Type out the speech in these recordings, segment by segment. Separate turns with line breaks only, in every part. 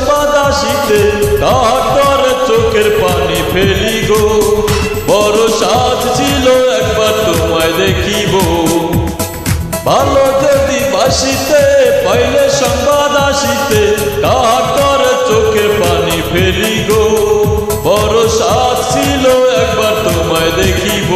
সংবাদ আসিতে কাহার চোখের পানি ফেলি গো। বড় সাধ ছিল একবার তোমায় দেখিব, ভালো যদি বাসিতে পাইলে সংবাদ আসিতে কাহার চোখের পানি ফেলি গো। বড় সাধ ছিল একবার তোমায় দেখিব।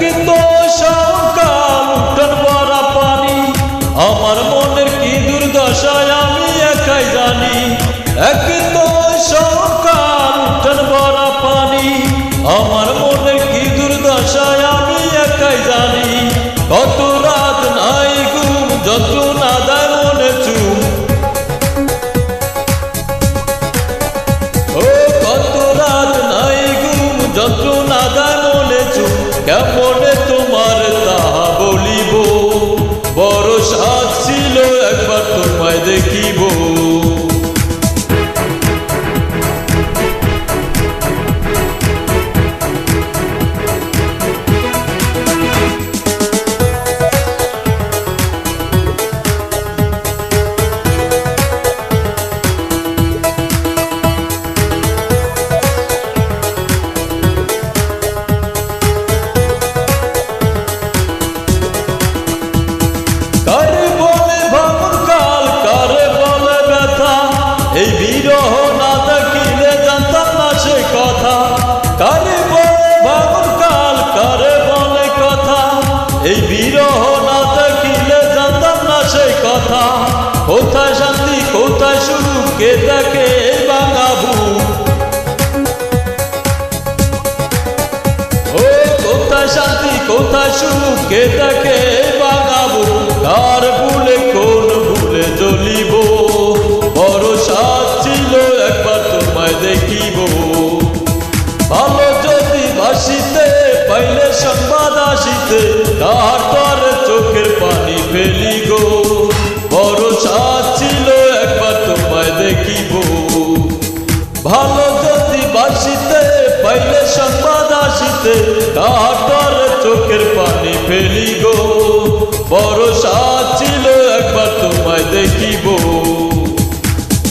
কিন্তু সকাল উঠন ভরা পানি, আমার মনের কি দুর্দশায় আমি একাই জানি। কিন্তু সকাল উঠন ভরা পানি, আমার মনের কি দুর্দশায় আমি একাই জানি। কত রাত নাই ঘুম, যন্ত্রণা দেয় মনে চুম। ও কত রাত নাই ঘুম, যন্ত্রণা দেয় মনে চুম। কেমনে তোমার তাহা বলিব, বড় সাধ ছিল একবার তোমায় দেখিব। কারে বলে ভাঙন কাল, কারে বলে ব্যথা, এই বিরহ না দেখিলে জানতাম না সে কথা। কারে বলে ভাঙন কাল, কারে বলে কথা, এই বিরহ না দেখিলে জানতাম না সে কথা। কোথায় শান্তি কোথায় সুখ, কে দেখে এই ভাঙা বুক। ও কোথায় শান্তি কোথায় সুখ, কে দেখে এই ভাঙা বুক। কার ভুলে কোন ভুলে জ্বলিব, বড় সাধ ছিল একবার তোমায় দেখিব। ভালো যদি বাসিতে পাইলে সংবাদ আসিতে কাহার চোখের পানি ফেলি গো। বড় সাধ ছিল একবার তোমায় দেখিব। ভালো যদি বাসিতে পাইলে সংবাদ আসিতে কাহার চোখের পানি ফেলি গো। বড় সাধ ছিল একবার তোমায় দেখিব।